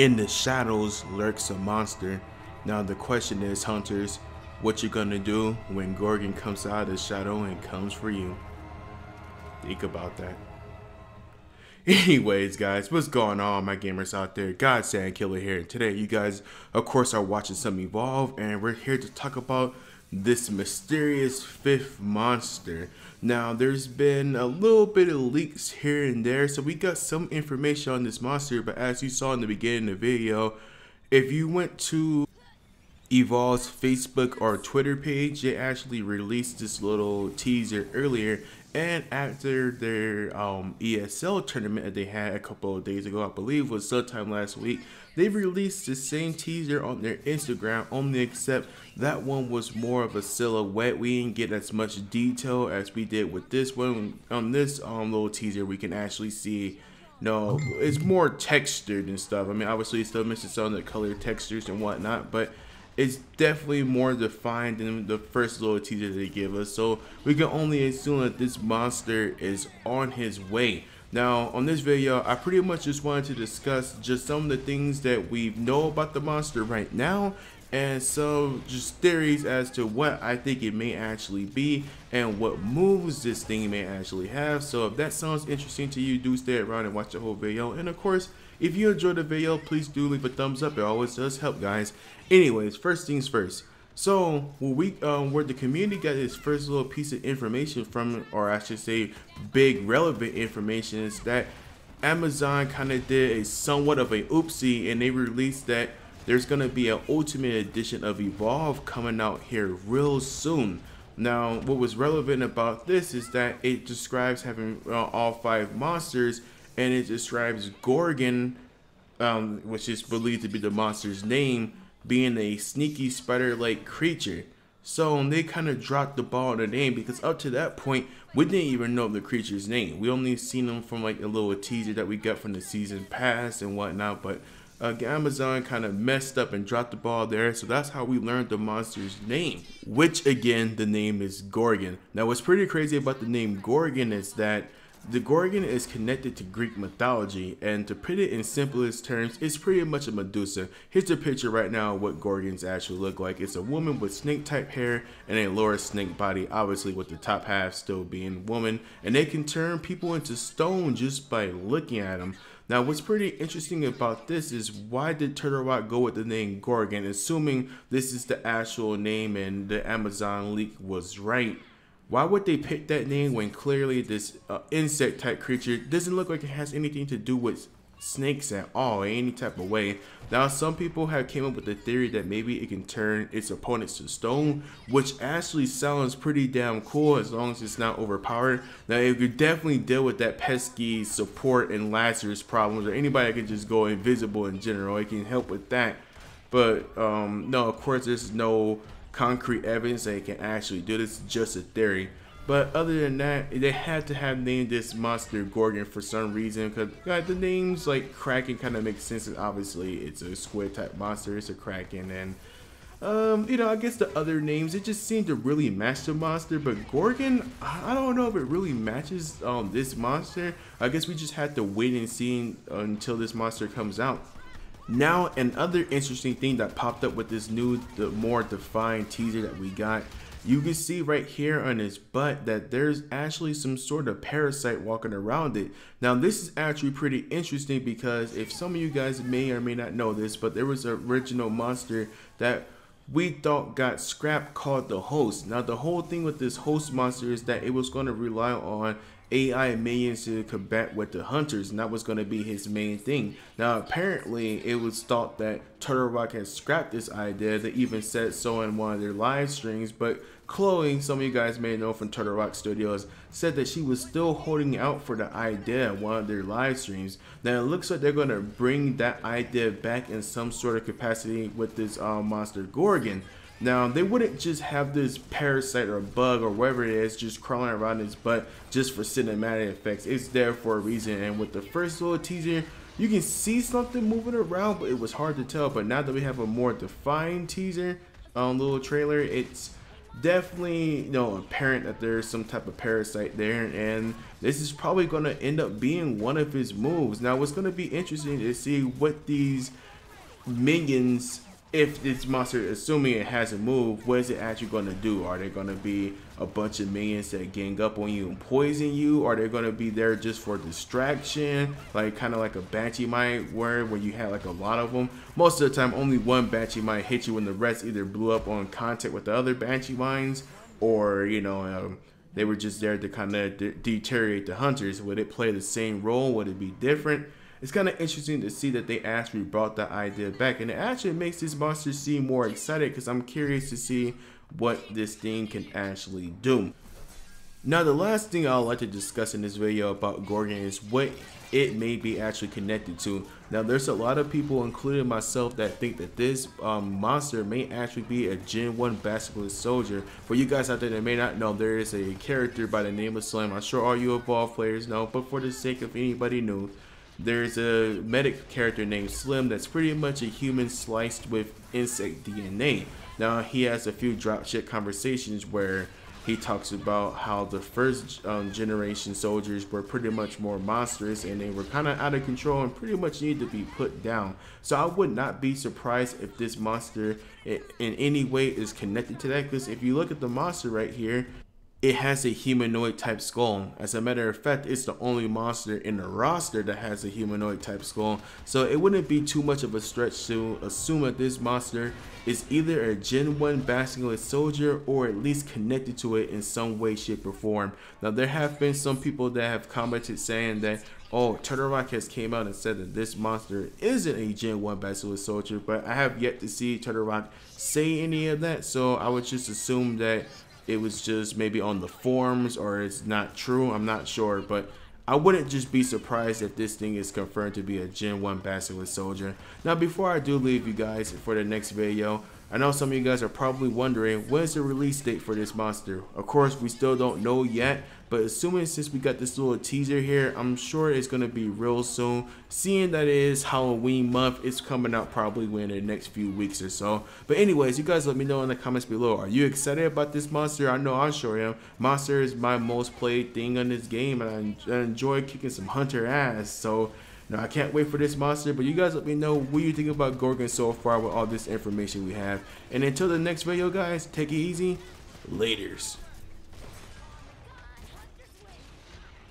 In the shadows lurks a monster. Now the question is, hunters, what you gonna do when Gorgon comes out of the shadow and comes for you? Think about that. Anyways, guys, what's going on, my gamers out there? Godsend Killer here. And today, you guys, of course, are watching some Evolve, and we're here to talk about this mysterious fifth monster. Now, there's been a little bit of leaks here and there, so we got some information on this monster, but as you saw in the beginning of the video, if you went to Evolve's Facebook or Twitter page, they actually released this little teaser earlier, and after their ESL tournament that they had a couple of days ago, I believe was sometime last week, they released the same teaser on their Instagram, only except that one was more of a silhouette. We didn't get as much detail as we did with this one. On this little teaser, we can actually see, no, it's more textured and stuff. I mean, obviously it still misses some of the color textures and whatnot, but it's definitely more defined than the first little teaser they give us, so we can only assume that this monster is on his way. Now, on this video, I pretty much just wanted to discuss just some of the things that we know about the monster right now, and so just theories as to what I think it may actually be and what moves this thing may actually have. So if that sounds interesting to you, do stay around and watch the whole video. And of course, if you enjoyed the video, please do leave a thumbs up. It always does help, guys. Anyways, first things first. So where the community got its first little piece of information from, or I should say big relevant information, is that Amazon kind of did a somewhat of a oopsie, and they released that there's going to be an ultimate edition of Evolve coming out here real soon. Now, what was relevant about this is that it describes having all 5 monsters, and it describes Gorgon, which is believed to be the monster's name, being a sneaky spider-like creature. So they kind of dropped the ball on the name, because up to that point, we didn't even know the creature's name. We only seen them from like a little teaser that we got from the season pass and whatnot, but Amazon kind of messed up and dropped the ball there, so that's how we learned the monster's name, which again, the name is Gorgon. Now, what's pretty crazy about the name Gorgon is that the Gorgon is connected to Greek mythology, and to put it in simplest terms, it's pretty much a Medusa. Here's a picture right now of what Gorgons actually look like. It's a woman with snake type hair and a lower snake body, obviously with the top half still being woman, and they can turn people into stone just by looking at them. Now, what's pretty interesting about this is, why did Turtle Rock go with the name Gorgon, assuming this is the actual name and the Amazon leak was right? Why would they pick that name when clearly this insect type creature doesn't look like it has anything to do with snakes at all in any type of way? Now, some people have came up with the theory that maybe it can turn its opponents to stone, which actually sounds pretty damn cool as long as it's not overpowered. Now, it could definitely deal with that pesky support and Lazarus problems, or anybody that could just go invisible in general. It can help with that. But no, of course, there's no concrete evidence that it can actually do this, just a theory. But other than that, they had to have named this monster Gorgon for some reason, because the names like Kraken kind of makes sense, and obviously it's a squid type monster, it's a Kraken, and you know, I guess the other names, it just seemed to really match the monster, but Gorgon, I don't know if it really matches this monster. I guess we just had to wait and see until this monster comes out. Now, another interesting thing that popped up with this new, the more defined teaser that we got, you can see right here on his butt that there's actually some sort of parasite walking around it. Now, this is actually pretty interesting, because if some of you guys may or may not know this, but there was an original monster that we thought got scrapped called the Host. Now, the whole thing with this Host monster is that it was going to rely on AI minions to combat with the hunters, and that was going to be his main thing. Now, apparently it was thought that Turtle Rock had scrapped this idea. They even said so in one of their live streams, but Chloe, some of you guys may know from Turtle Rock Studios, said that she was still holding out for the idea in one of their live streams. Now, it looks like they're going to bring that idea back in some sort of capacity with this monster Gorgon. Now, they wouldn't just have this parasite or bug or whatever it is just crawling around his butt just for cinematic effects. It's there for a reason, and with the first little teaser, you can see something moving around, but it was hard to tell. But now that we have a more defined teaser, little trailer, it's definitely, you know, apparent that there's some type of parasite there, and this is probably going to end up being one of his moves. Now, what's going to be interesting to see what these minions, if this monster, assuming it hasn't moved, what is it actually going to do? Are they going to be a bunch of minions that gang up on you and poison you? Are they going to be there just for distraction, like kind of like a banshee might were, where you had like a lot of them? Most of the time only one banshee might hit you when the rest either blew up on contact with the other banshee mines, or they were just there to kind of deteriorate the hunters. Would it play the same role? Would it be different? It's kind of interesting to see that they actually brought the idea back, and it actually makes this monster seem more excited, because I'm curious to see what this thing can actually do. Now, the last thing I'd like to discuss in this video about Gorgon is what it may be actually connected to. Now, there's a lot of people, including myself, that think that this monster may actually be a Gen 1 basilisk soldier. For you guys out there that may not know, there is a character by the name of Slim. I'm sure all you Evolve players know, but for the sake of anybody new, there's a medic character named Slim that's pretty much a human sliced with insect DNA. Now, he has a few dropship conversations where he talks about how the first generation soldiers were pretty much more monstrous, and they were kind of out of control and pretty much need to be put down. So I would not be surprised if this monster in any way is connected to that, because if you look at the monster right here, it has a humanoid type skull. As a matter of fact, it's the only monster in the roster that has a humanoid type skull. So it wouldn't be too much of a stretch to assume that this monster is either a Gen 1 basilisk soldier, or at least connected to it in some way, shape, or form. Now, there have been some people that have commented saying that, oh, Turtle Rock has came out and said that this monster isn't a Gen 1 basilisk soldier, but I have yet to see Turtle Rock say any of that. So I would just assume that it was just maybe on the forums, or it's not true. I'm not sure, but I wouldn't just be surprised if this thing is confirmed to be a Gen 1 basilisk soldier. Now, before I do leave you guys for the next video, I know some of you guys are probably wondering, when's the release date for this monster? Of course, we still don't know yet, but assuming since we got this little teaser here, I'm sure it's going to be real soon. Seeing that it is Halloween month, it's coming out probably within the next few weeks or so. But anyways, you guys let me know in the comments below. Are you excited about this monster? I know I sure am. Monster is my most played thing on this game, and I enjoy kicking some hunter ass. So now, I can't wait for this monster, but you guys let me know what you think about Gorgon so far with all this information we have. And until the next video, guys, take it easy. Laters.